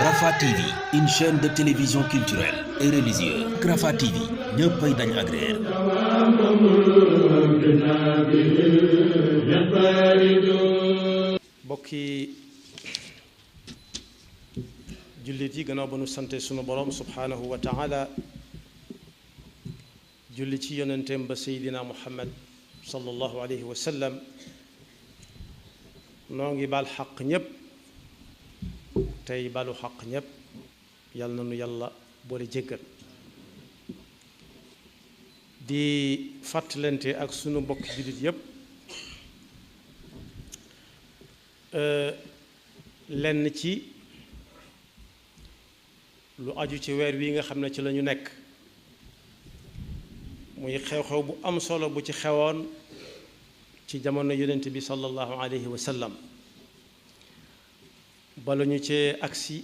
Rafah TV, une chaîne de télévision culturelle et religieuse. Rafah TV ñëppay dañ agréer. bokki jullit yi gannaaw ba nu sante sunu borom subhanahu wa taala julli ci yonenteem ba seydina muhammad sallallahu alayhi wa sallam noo ngi baal xaq ñépp tey balu xaq ñépp yal na nu yàlla boole jéggal di fàttalante ak sunu mbokki jullit yépp lenn ci lu aju ci weer wi nga xam ne ci la ñu nekk muy xew-xew bu am solo bu ci xewoon ci jamono yonent bi sallallahu alayhi wa sallam bala ñu cee agsi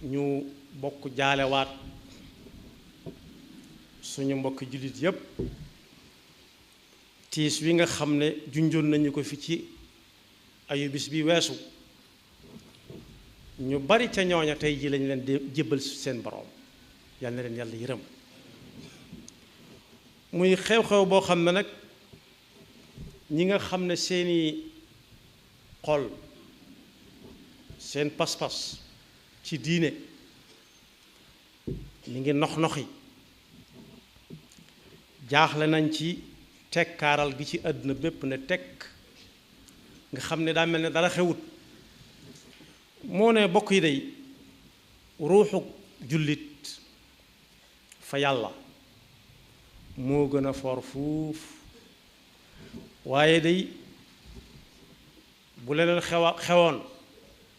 ñu bokk jaalewaat suñu mbokki jullit yépp tiis wi nga xam ne junjoon nañu ko fi ci ayu bis bi weesu ñu bari ca ñooña tey ji lañ leen di jébbal seen boroom yal na leen yàlla yërëm muy xew-xew boo xam ne nag ñi nga xam ne seeni xol seen pas-pas ci diine mi ngi nox-noxi jaaxle nañ ci tekkaaral gi ci àdduna bépp ne tekk nga xam ne daa mel ne dara xewut moo ne bokk yi day ruuxu jullit fa yàlla moo gën a foor fuuf waaye day bu leneen xewoon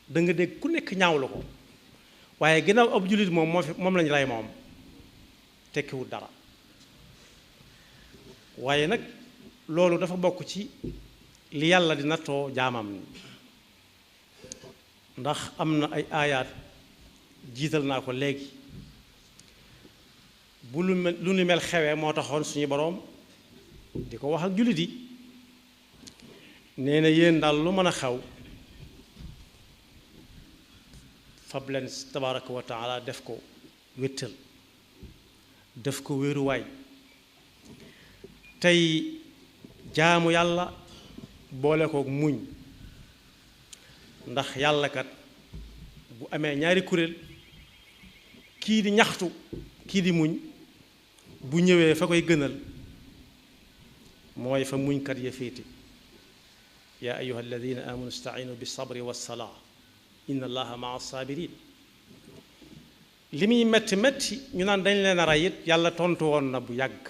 da nga dégg ku nekk ñaawlu ko waaye ginnaaw ab jullit moom lañu rey moom tekkiwut dara waaye nag loolu dafa bokk ci li yàlla di nattoo jaamam ni ndax am na ay aayaat jiital naa ko léegi bu lu ni mel xewee moo taxoon suñu boroom di ko wax ak jullit yi nee na yéen daal lu mën a xew fab leen tabaraka wa taala def ko wéttal def ko wéeruwaay tey jaamu yàlla boole ko muñ ndax yàlla kat bu amee ñaari kuréel kii di ñaxtu kii di muñ bu ñëwee fa koy gënal mooy fa muñkat ya féete yaa ayyuha alladina amanu istainu bis sabri was salaa inna allaha maa sabirin li muy metti metti ñu naan dañ leen a rey it yàlla tontu woon na bu yàgg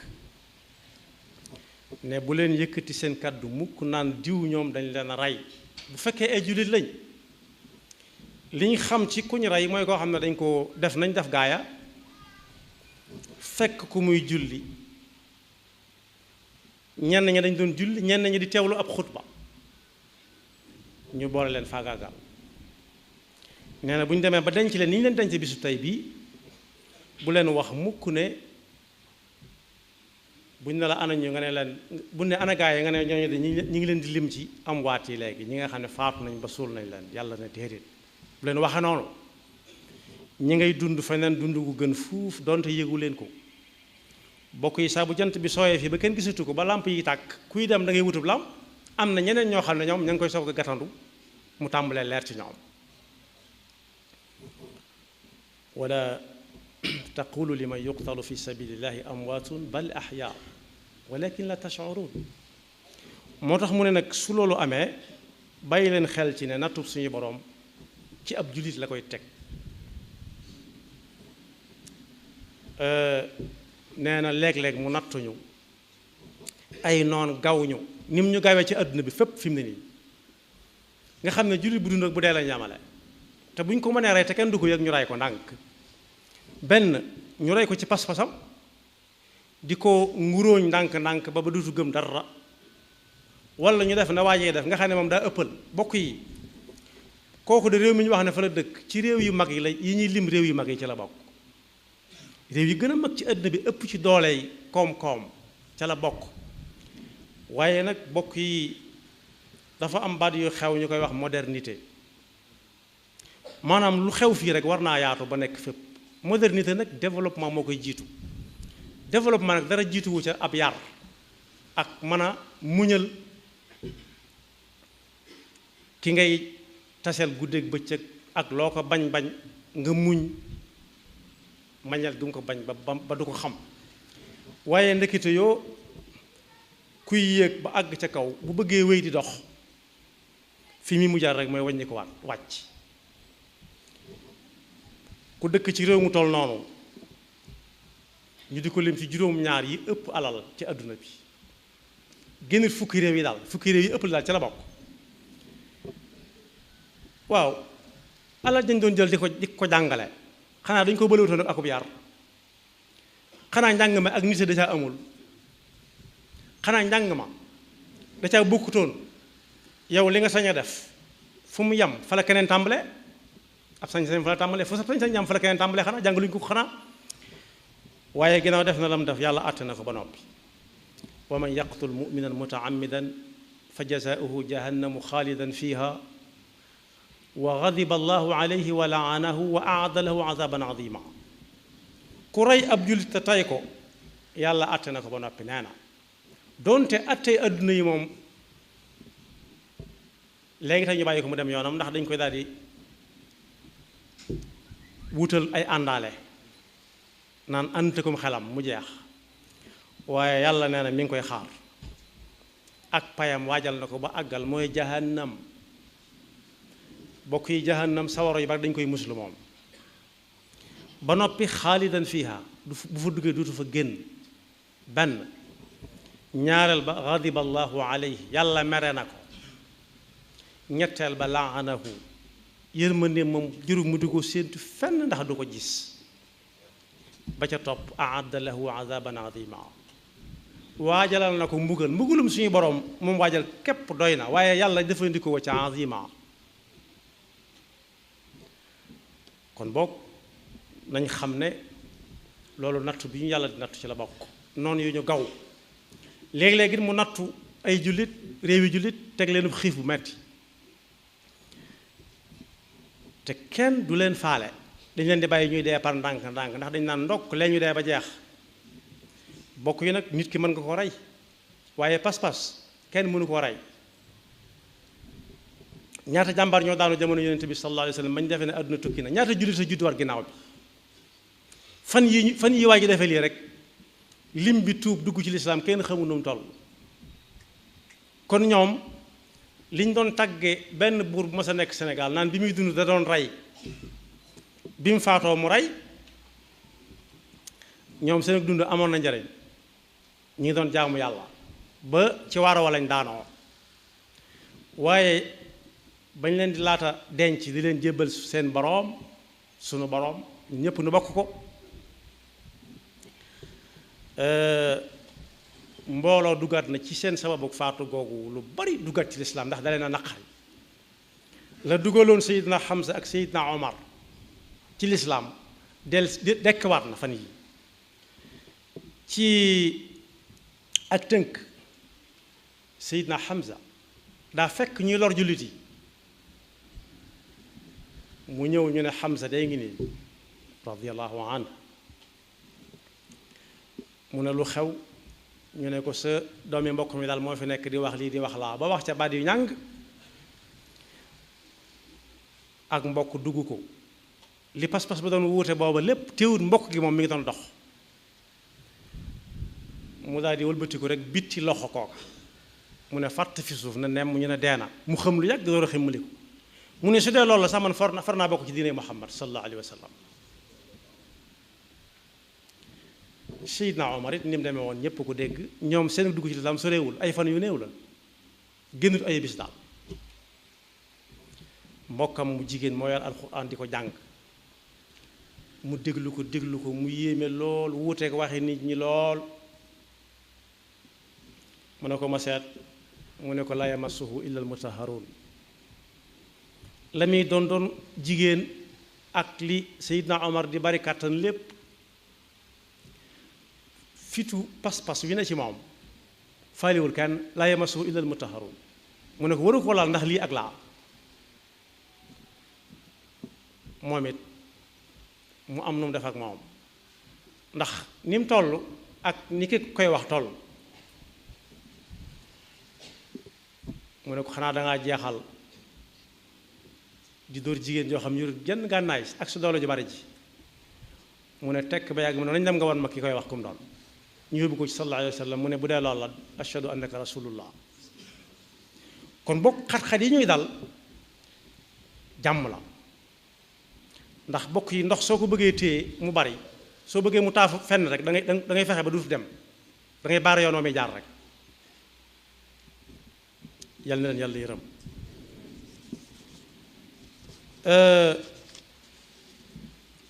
ne bu leen yëkkati seen kàddu mukk naan diw ñoom dañ leen a rey bu fekkee ay jullit lañ li ñu xam ci ku ñu rey mooy koo xam ne dañ ko def nañ def gaaya fekk ku muy julli ñenn ñi dañ doon julli ñenn ñi di teewlu ab xutba ñu boole leen faagaagal nee na bu ñu demee ba denc leen ni ñu leen denc bisu tey bii bu leen wax mukk ne buñ ne la ana ñu nga ne leen bu ne ana gaa yi nga ne ñooñu de ñi ngi leen di lim ci am waat yi léegi ñi nga xam ne faatu nañ ba suul nañ leen yàlla na déedéet bu leen waxe noonu ñi ngay dund feneen dund gu gën fuuf donte yëgu leen ko bokk yi saa bu jant bi sooyee fii ba kenn gisatu ko ba làmp yi tàkk kuy dem da ngay wutub làmp am na ñeneen ñoo xam ne ñoom ña ngi koy soog a gatandu mu tàmbalee leer ci ñoom wala taqulu liman yuqtalu fi sabilillahi amwaatun bal ahyaa walakin la tash'urun moo tax mu ne nag su loolu amee bàyyi leen xel ci ne nattub suñu boroom ci ab jullit la koy teg nee na léeg-léeg mu nattuñu ay noon gaw ñu nim ñu gawee ci àdduna bi fépp fi mu ne nii nga xam ne jullit bu dund ak bu dee la ñamale te buñ ko mënee rey te kenn du ko yëg ñu rey ko ndànk benn ñu rey ko ci pas-pasam di ko nguróoñ ndànk-ndànk ba duutu gëm dara wala ñu def na waajee def nga xam ne moom daa ëppal bokk yi kooku de réew mi ñu wax ne fa la dëkk ci réew yu mag yi la yi ñuy lim réew yu mag yi ci la bokk réew yi gën a mag ci àdduna bi ëpp ci dooley koom-koom ca la bokk. waaye nag bokk yi dafa am baat yu xew ñu koy wax modernité, maanaam lu xew fii rek war naa yaatu ba nekk fépp. modernité nag développement moo koy jiitu. développement nag dara jiituwu ca ab yar ak mën a muñal ki ngay taseel guddeeg bëccëg ak loo ko bañ-bañ nga muñ mañal du nga ko bañ ba du ko xam. waaye ndekete yoo kuy yéeg ba àgg ca kaw bu bëggee wéy di dox fi mu mujjal rek mooy wàññi ko waat wàcc. ku dëkk ci réew mu toll noonu ñu di ko lim ci juróom-ñaar yi ëpp alal ci àdduna bi, génn fukki réew yi daal, fukki réew yi ëpp la daal ca la bokk. waaw alal dañ doon jël di ko jàngale, xanaa dañ ko bëlewutoon ak akub yar? xanaa njàng ma ak nit da caa amul? xanaa njàng ma da caa bokkutoon? yow li nga sañ a def fu mu yem fa la keneen tàmbale? ab sañ-sañ fa la tàmbale? fu sa sañ-sañ yem fa la keneen tàmbale? xanaa jàngaluñ ko xanaa? waaye ginnaaw def na lam def yàlla àtte na ko ba noppi. wa man yaqtul muminan mutaammidan fa jazaauhu jahannamu xaalidan fiha wa gadiba allahu alayhi wa laanahu wa aada lahu azaban azima. ku rey ab jullit te tay ko yàlla àtte na ko ba noppi. nee na doonte àttee adduna yi moom léegi tey ñu bàyyi ko mu dem yoonam, ndax dañ koy daal di wutal ay àndaale naan ànd ko xelam mu jeex. waaye yàlla nee na mi ngi koy xaar, ak payam waajal na ko ba àggal, mooy jahannam. bokk yi jahannam sawaro yi bari dañ koy muslu moom ba noppi xaalidan fiha, bu fa duggee duutu fa génn. benn ñaareel ba gadiba allahu alayhi, yàlla mere na ko. ñetteel ba laanahu, yërmande moom jëru mu di ko séentu fenn ndax du ko gis. ba ca topp aadda lahu azaban azima, waajalal na ko mbugalum suñu borom moom waajal képp doy na, waaye yàlla jëfandikoo wa ca azima. kon boog nañ xam ne loolu nattu bi ñu yàlla di nattu ci la bokk. noonu yu ñu gaw léegi-léegi mu nattu ay jullit, réewi jullit, teg leen xiif bu metti te kenn du leen faale. dañ leen di bàyyi ñuy dee par ndànk-ndànk ndax dañ naan ndokk leen ñu dee ba jeex. bokk yi nag nit ki mën nga ko rey, waaye pas-pas kenn mënu ko rey. ñaata jàmbaar ñoo daanu jamono yonent bi sallallahu alayhi wa sallam bañ defee ne àdduna tukki na, ñaata jullit sa judd war ginnaaw bi. fan yi waa ji defee lii rek lim bi tuub dugg ci lislaam kenn xamul nu mu toll. kon ñoom liñ doon tàggee benn buur bu mas a nekk Sénégal naan bi muy dund da doon rey, bi mu faatoo mu rey, ñoom seen dund amoon na njariñ. ñu ngi doon jaamu yàlla ba ci waaro wa lañ daanoo. waaye bañ leen di laata denc di leen jébbal seen boroom, sunu boroom ñépp nu bokk ko, mbooloo duggaat na ci seen sababu faatu googu lu bari duggaat ci lislaam ndax da leen a naqari. la dugaloon Seydina Hamza ak Seydina Omar ci lislaam dekkwaat na fan yi. ci ak tënk, Seydina Hamza daa fekk ñuy lor jullit yi, mu ñëw ñu ne Hamza day ngi nii radiyallahu anhu. mu ne lu xew, ñu ne ko sa doomi mbokk mi daal moo fi nekk di wax lii di wax laa, ba wax ca baat yu ñàng ak mbokk dugg ko. li pas-pas ba doon wuute booba lépp teewut mbokk gi moom mi ngi doon dox. mu daal di wëlbatiku rek bitti loxo kooka, mu ne fàtt fi suuf na nemm, ñu ne deena. mu xam lu yàgg door a ximmaliku. mu ne su dee loolu la sax man far naa bokk ci diine Muhammad sallallahu alayhi wa sallam. Seydina Omar it ni mu demee woon ñëpp ko dégg. ñoom seen dugg ci lislaam soreewul, ay fan yu néew la, génnut ay bis daal. mbokkam mu jigéen moo yor alxuraan di ko jàng, mu déglu ko mu yéeme lool, wuuteeg waxi nit ñi lool. mu ne ko ma seet, mu ne ko la yamassuhu illa almutahharun. la muy doon jigéen ak li Seydina Omar di bari kàttan lépp, fitu pas-pas wi na ci moom faaliwul kenn laa yamassuhu illa al-mutahharun mu ne ko waru ko laal ndax lii ak laa moom it mu am nu mu def ak moom ndax ni mu toll ak ni ki koy wax toll mu ne ko xanaa dangaa jeexal di dóor jigéen joo xam ñu genn gànnaay ak su doole ju bari ji mu ne tekk ba yàgg mu ne nañ dem nga wan ma ki koy wax kum doon ñu yóbbu ko ci sallallahu alayhi wa sallam mu ne bu dee loolu la ashhadu annaka rasulullah kon bokk xat-xat yi ñuy dal jàmm la ndax bokk yi ndox soo ko bëggee téye mu bari soo bëggee mu taafu fenn rek da ngay fexe ba duutu dem da ngay baara yoon wa muy jaar rek yal na leen yàlla yërëm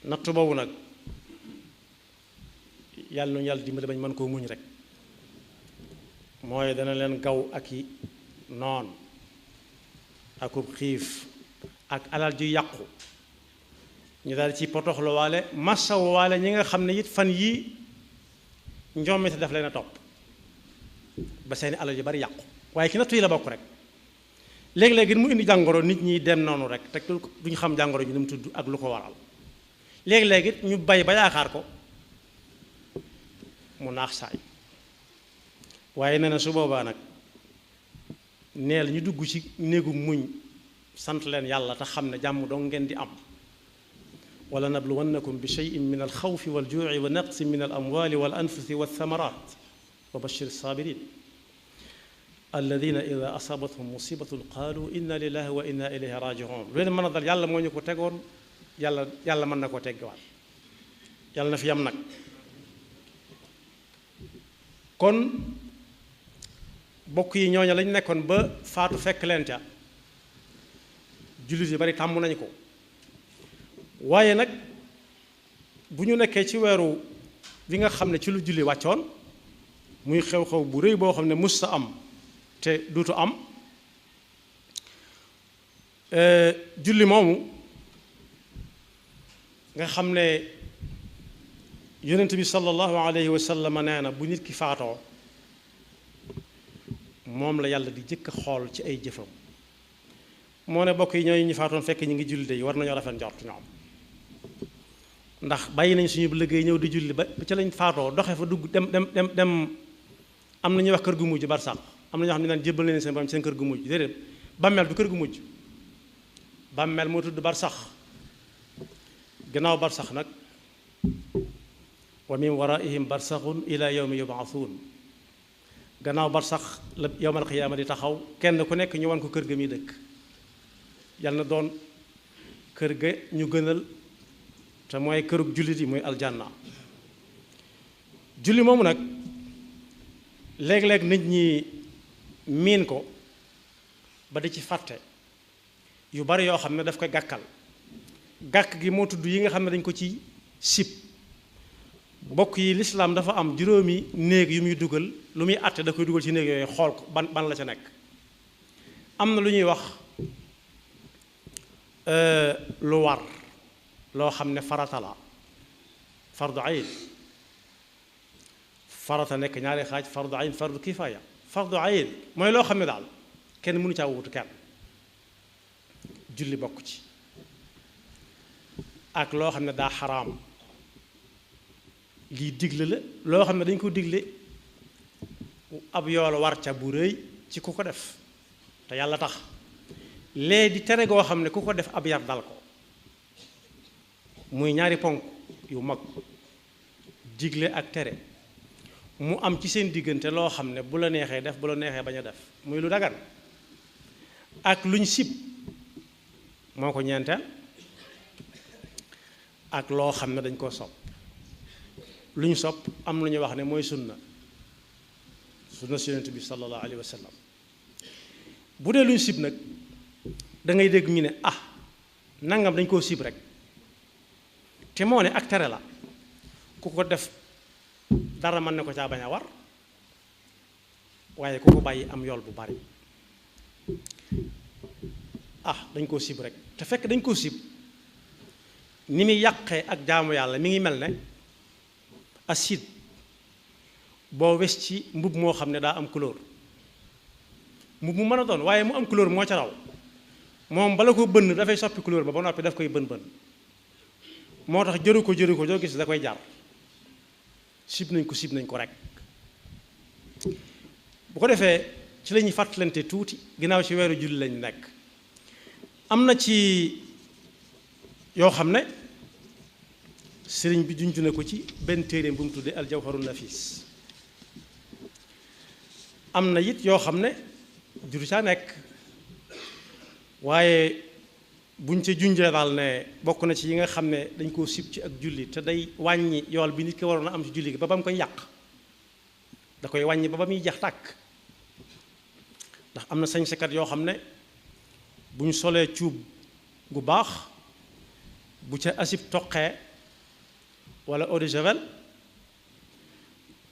nattu boobu nag yàlla nu yàlla dimbali bañ mën koo muñ rek mooy dana leen gaw ak i noon akub xiif ak alal ju yàqu ñu daal ci potoxlu waale massawu waale ñi nga xam ne it fan yii njommite daf leen a topp ba seeni alal yu bari yàqu waaye ci nattu yi la bokk rek léegi-léegi mu indi jàngoro nit ñi dem noonu rek te duñu xam jàngoro ji nu mu tudd ak lu ko waral léegi-léegi ñu bay ba yaakaar ko mu naax saay waaye nee na su boobaa nag neel ñu dugg ci néegu muñ sant leen yàlla te xam ne jàmm dong ngeen di am wala nabluwannakum bi shay'in min alxawfi waljuuci wa naqsin min alamwali wal anfusi walthamarat wa bashir sabirin alladina ida asabathum musibatun qaalu inna lillahi wa inna ilayhi rajiun lu leen mën a dal yàlla moo ñu ko tegoon yàlla mën na koo teggiwaat yàlla na fi yam nag kon bokk yi ñooña lañ nekkoon ba faatu fekk leen ca jullit yi bari tàmm nañu ko waaye nag bu ñu nekkee ci weeru bi nga xam ne ci lu julli wàccoon muy xew-xew bu rëy boo xam ne mus sa am te duutu am julli moomu nga xam ne yonent bi sallallahu alayhi wa sallam nee na bu nit ki faatoo moom la yàlla di jëkk a xool ci ay jëfam moo ne bokk yi ñooñu ñu faatoon fekk ñu ngi julli de war nañoo rafet njort ñoom ndax bàyyi nañ suñu liggéey ñëw di julli ba ca lañ faatoo doxe fa dugg dem am na ñuy wax kër gu mujj barsax am na ñoo xam ne naan jébbal nañ seen borom seen kër gu mujj déedéet bàmmeel du kër gu mujj bàmmeel moo tudd barsax gannaaw barsax nag wa min waraihim barsaxun ila yawmi yubaasuun gannaaw barsax la yawmal qiyaama di taxaw kenn ku nekk ñu wan ko kër ga muy dëkk yàlla na doon kër ga ñu gënal te mooy kërug jullit yi muy aljanna julli moomu nag léeg-léeg nit ñi miin ko ba di ci fàtte yu bari yoo xam ne daf koy gàkkal gàkk gi moo tudd yi nga xam ne dañ ko ci sib bokk yi lislaam dafa am juróomi néeg yu muy dugal lu muy àtte da koy dugal ci néeg yooyu xool ko ban la ca nekk am na lu ñuy wax lu war loo xam ne farata la fardu ayn farata nekk ñaari xaaj fardu ayn fardu kifaaya fardu ayn mooy loo xam ne daal kenn mënu caa wutu kenn julli bokk ci ak loo xam ne daa xaraam lii digle la loo xam ne dañ ko digle ab yool war ca bu rëy ci ku ko def te yàlla tax lee di tere goo xam ne ku ko def ab yar dal ko muy ñaari ponk yu mag digle ak tere mu am ci seen diggante loo xam ne bu la neexee def bu la neexee bañ a def muy lu dagan ak luñ sib moo ko ñeenteel ak loo xam ne dañ koo sopp lu ñu sopp am lu ñu wax ne mooy sunna si yonent bi sallallahu alayhi wa sallam bu dee lu ñu sib nag da ngay dégg ñu ne nangam dañ koo sib rek te moo ne ak tere la ku ko def dara mën na ko caa bañ a war waaye ku ko bàyyi am yool bu bari dañ koo sib rek te fekk dañ koo sib ni muy yàqee ak jaamu yàlla mi ngi mel ne acide boo wes ci mbub moo xam ne daa am couleur mbub mu mën a doon waaye mu am couleur moo ca raw moom bala ko bënn dafay soppi couleur ba noppi daf koy bën moo tax jëru ko joo gis da koy jar sib nañ ko rek bu ko defee ci la ñuy fàttalante tuuti ginnaaw ci weeru julli lañ nekk am na ci yoo xam ne sëriñ bi junj na ko ci benn téereem bu mu tuddee aljawharun nafis am na it yoo xam ne juru caa nekk waaye buñ ca junjee daal ne bokk na ci yi nga xam ne dañ koo sib ci ak julli te day wàññi yool bi nit ki waroon a am ci julli gi ba mu koy yàq da koy wàññi ba muy jax tàkk ndax am na sañsekat yoo xam ne bu ñu solee cuub gu baax bu ca asib toqee wala eau de javel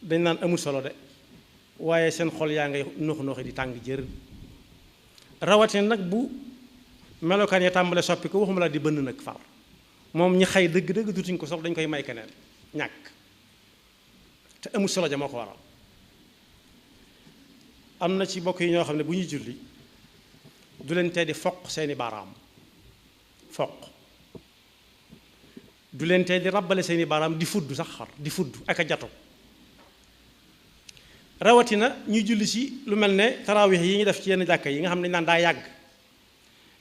dañ naan amul solo de waaye seen xol yaa ngay nooxi di tàng jër rawatina nag bu melokaan ya tàmbale soppi ko waxuma la di bënn nag far moom ñi xay dëgg-dëgg dutuñ ko sox dañ koy may keneen ñàkk te amul solo ja moo ko waral am na ci bokk yi ñoo xam ne bu ñuy julli du leen tee di foq seeni baaraam foq du leen tee di rabbale seeni baaraam di fudd sax xar di fudd ak a jatu rawatina ñuy julli ci lu mel ne tarawih yi ñu def ci yenn jàkka yi nga xam ne naan daa yàgg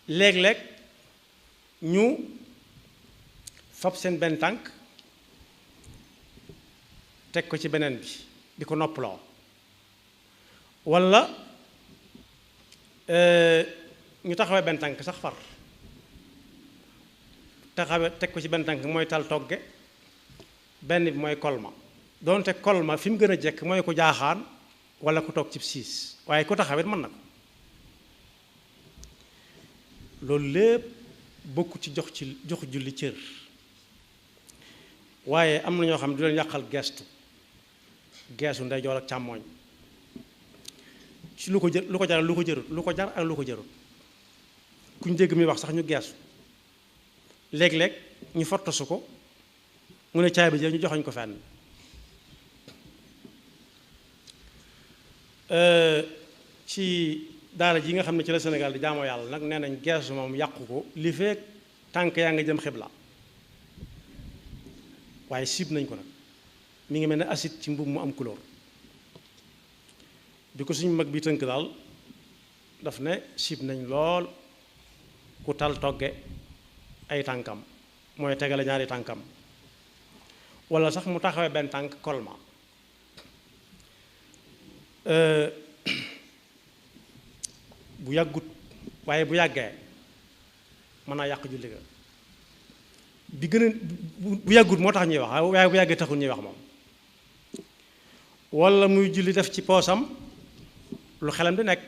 léeg-léeg ñu fab seen benn tànk teg ko ci beneen bi di ko noppaloo walla ñu taxawee benn tànk sax far taxawee teg ko ci benn tànk mooy tal togge benn bi mooy kolma doonte kolma fi mu gën a jekk mooy ko jaaxaan walla ku toog ci siis waaye ku taxawet mën na ko loolu lépp bokku ci jox julli cër waaye am na ñoo xam ne du leen yàqal geesu ndeyjoor ak càmmooñ ci lu ko jar lu ko jar ak lu ko jarut kuñ dégg mi wax sax ñu geesu léeg-léeg ñu fottasu ko mu ne caay bi jël ñu joxoñ ko fenn ci daara ji nga xam ne ci la Sénégal di jaamoo yàlla nag nee nañ geesu moom yàqu ko li fekk tànk yaa nga jëm xibla waaye siib nañ ko nag mi ngi mel ne acide ci mbubb mu am couleur bi ko suñu mag bi tënk daal daf ne siib nañ lool ku tal togge ay tànkam mooy tegale ñaari tànkam walla sax mu taxawee benn tànk kolma bu yàggut waaye bu yàggee mën naa yàq julli ga bi gën a bu yàggut moo tax ñuy wax waaye bu yàggee taxul ñuy wax moom walla muy julli def ci poosam lu xelam di nekk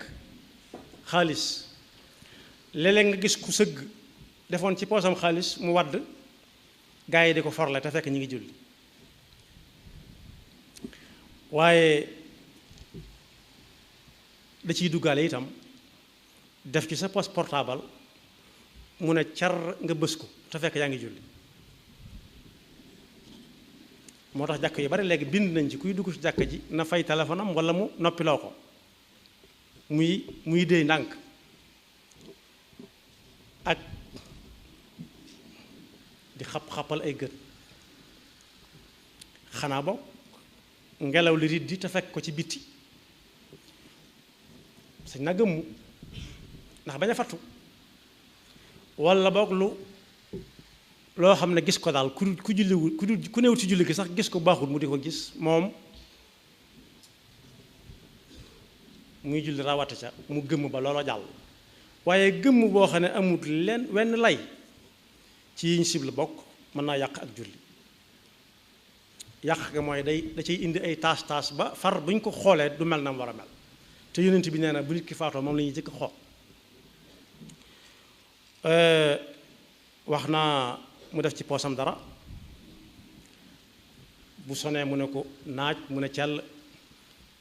xaalis léeg-léeg nga gis ku sëgg defoon ci poosam xaalis mu wadd gaa yi di ko forle te fekk ñi ngi julli waaye da ciy duggaale itam def ci sa poche portable mu ne car nga bës ko te fekk yaa ngi julli moo tax jàkk yu bari léegi bind nañ ci kuy dugg ci jàkk ji na fay téléphone am walla mu noppiloo ko muy déy ndànk ak di xap-xapal ay gët xanaa bokk ngelaw li rit di te fekk ko ci bitti sañ na gëmmu ndax bañ a fattu walla boog loo xam ne gis ko daal ku julliwul ku néew ci julli gi sax gis ko baaxul mu di ko gis moom muy julli rawate ca mu gëmm ba loola jàll waaye gëmm boo xam ne amut wenn lay ci yiñ sib la bokk mën naa yàq ak julli yàq ga mooy da ciy indi ay taas ba far bu ñu ko xoolee du mel na mu war a mel te yonent bi nee na bu nit ki faatoo moom la ñuy jëkk xool wax naa mu def ci poosam dara bu sonee mu ne ko naaj mu ne cell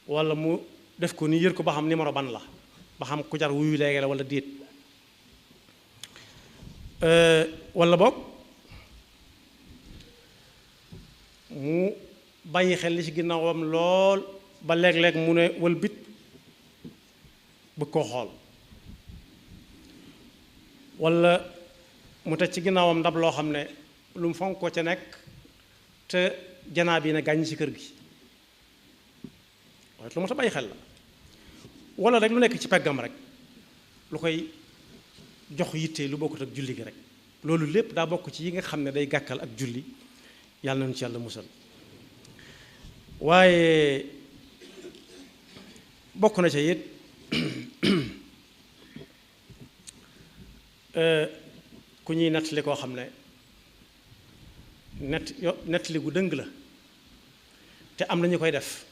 walla mu def ko ni yër ko ba xam numéro ban la ba xam ku jar wuyu léegi la walla déet walla boog mu bàyyi xel li ci ginnaawam lool ba léeg-léeg mu ne wëlbit bëgg koo xool walla mu teg ci ginnaawam ndab loo xam ne lu mu fonk ko ca nekk te janaa bi ne gàññ ci kër gi waaye lu ma ta bàyyi xel la walla rek lu nekk ci peggam rek lu koy jox yitte lu bokkut ak julli gi rek loolu lépp daa bokk ci yi nga xam ne day gàkkal ak julli yàlla nañu ci yàlla musal waaye bokk na ca it ku ñuy nettali koo xam ne nettali gu dëng la te am na ñu koy def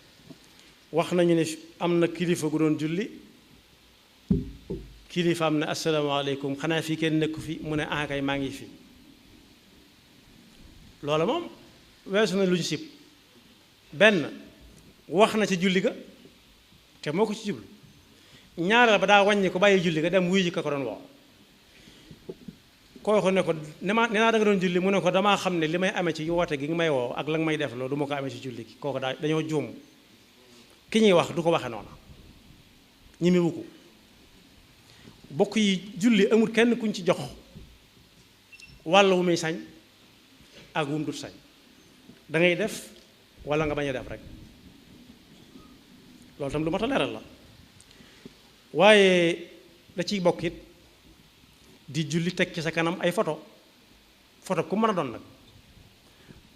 wax nañu ne am na kilifa gu doon julli kilifa am ne asalaamaaleykum xanaa fii kenn nekku fi mu ne kay maa ngi fi loola moom weesu na lu ñu sib benn wax na ci julli ga te moo ko ci jublu ñaareel ba daa wàññi ko bàyyi julli ga dem wuyu ji ka ko doon woo koo ko ne ko nee naa da nga doon julli mu ne ko damaa xam ne li may amee ci woote gi nga may woo ak la nga may def loolu du ma ko amee ci julli gi kooku dañoo juum ki ñuy wax du ko waxe noona ñimiwu ko bokk yi julli amul kenn kuñ ci jox wàll wu muy sañ ak wum dut sañ da ngay def wala nga bañ a def rek loolu tam lu mat a leeral la waaye da ciy bokk it di julli teg ci sa kanam ay photo ku mën a doon nag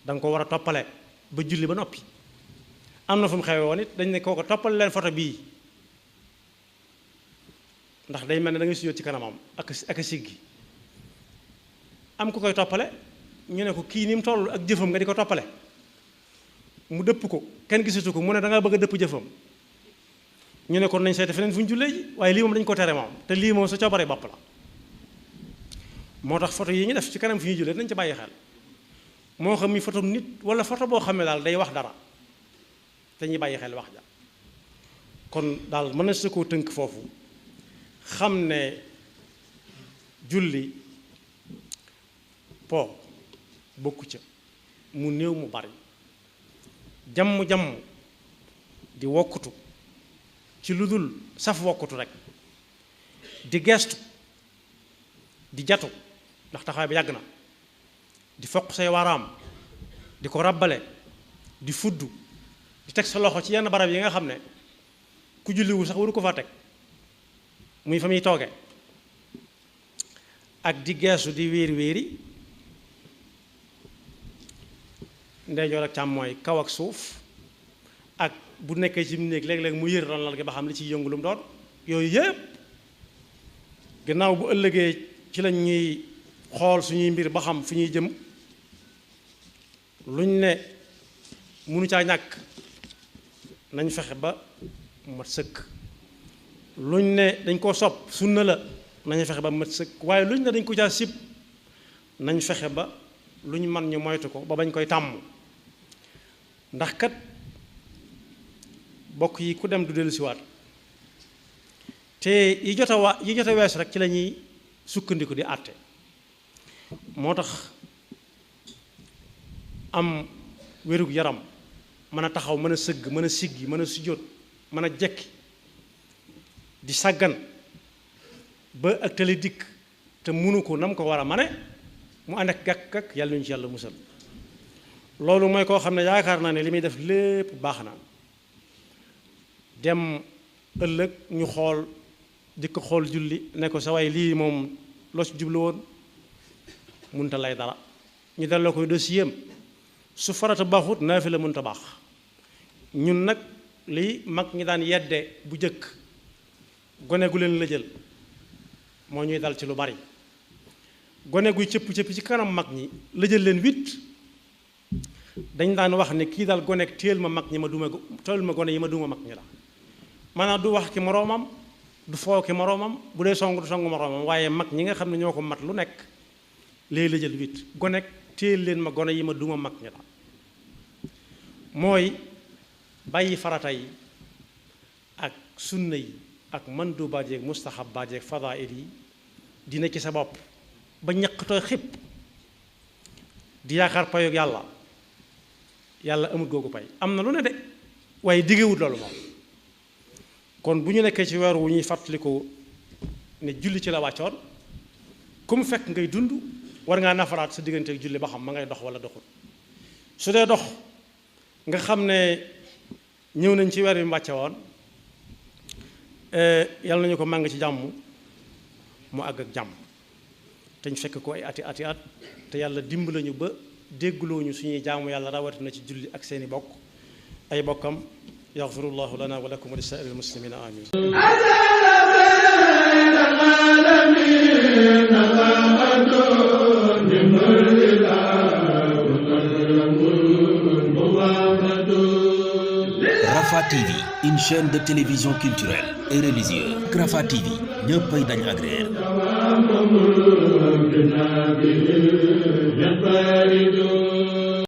da nga ko war a toppale ba julli ba noppi am na fu mu xewe woon it dañ ne kooko toppal leen photo bii ndax day mel ne da ngay sujjóot ci kanamam ak siggi am ku koy toppale ñu ne ko kii ni mu toll ak jëfam nga di ko toppale mu dëpp ko kenn gisatu ko mu ne da nga bëgg a dëpp jëfam ñu ne ko nañ seete feneen fu ñu jullee ji waaye lii moom dañu ko tere moom te lii moom sa coobare bopp la moo tax photo yi ñu def ci kanam fi ñuy jullee nañ ci bàyyi xel moo xam mi photo nit wala photo boo xam ne daal day wax dara te ñuy bàyyi xel wax ja kon daal mën na su koo tënk foofu xam ne julli po bokku ca mu néew mu bari jàmm di wokkutu ci lu dul saf wokkutu rek di gestu di jatu ndax taxawaay bi yàgg na di foq say waraam di ko rabbale di fudd di teg sa loxo ci yenn barab yi nga xam ne ku julliwul sax waru ko fa teg muy fa muy tooge ak di geesu di wéeri ndeyjoor ak càmmooy kaw ak suuf ak bu nekkee ci mu néeg léeg-léeg mu yër ron lal gi ba xam li ciy yëngu lu mu doon yooyu yëpp gannaaw bu ëllëgee ci lañ ñuy xool suñuy mbir ba xam fu ñuy jëm luñ ne munu caa ñàkk nañ fexe ba mat sëkk luñ ne dañ koo sopp sunna la nañ fexe ba mat sëkk waaye luñ ne dañ ko caa sib nañ fexe ba luñ man ñu moytu ko ba bañ koy tàmm ndax kat bokk yi ku dem du dellu siwaat te yi jot a wees rek ci la ñuy sukkandiku di àtte moo tax am wérug yaram mën a taxaw mën a sëgg mën a siggi mën a sujjóot mën a jekki di sàggan ba ak tali dikk te munu ko nam ko war a mane mu ànd ak gàkk yàlla ñu ci yàlla musal loolu mooy koo xam ne yaakaar naa ne li muy def lépp baax na dem ëllëg ñu xool di ko xool julli ne ko sa waay lii moom loo ci jublu woon munta lay dara ñu delloo koy dossier am su farata baaxut naafila munta baax ñun nag li mag ñi daan yedde bu jëkk gone gu leen la jël moo ñuy dal ci lu bari gone guy cëpp-cëpp ci kanam mag ñi la jël leen wit dañ daan wax ne kii daal gone téel ma mag ñi ma duma téel ma gone yi ma duma mag ñi la maanaam du wax ki moroomam du foo ki moroomam bu dee song du song moroomam waaye mag ñi nga xam ne ñoo ko mat lu nekk léegi la jël wit gone téel leen ma gone yi ma duma mag ñi la mooy bàyyi farata yi ak sunna yi ak mandubaat yeeg mustahabaat yeeg fadaa'il yi dina ci sa bopp ba ñaq tooy xépp di yaakaar payoog yàlla yàlla amul googu pay am na lu ne de waaye diggewut loolu moom. kon bu ñu nekkee ci weer wu ñuy fàttaliku ne julli ci la wàccoon ku mu fekk ngay dund war ngaa nafaraat sa diggante ak julli ba xam ma ngay dox wala doxul su dee dox nga xam ne ñëw nañ ci weer wi mu wàcce woon yàlla nañu ko màng ci jàmm mu àgg ak jàmm te ñu fekk ko ay ati at te yàlla dimbali ñu ba déggloo ñu suñuy jaamu yàlla rawatina ci julli ak seeni bokk ay bokkam yaxfirullahu lana wa lakum wa li saa'iril muslimina amin Rafah TV, une chaîne de télévision culturelle et religieuse. Rafah TV ñëppay dañ agréer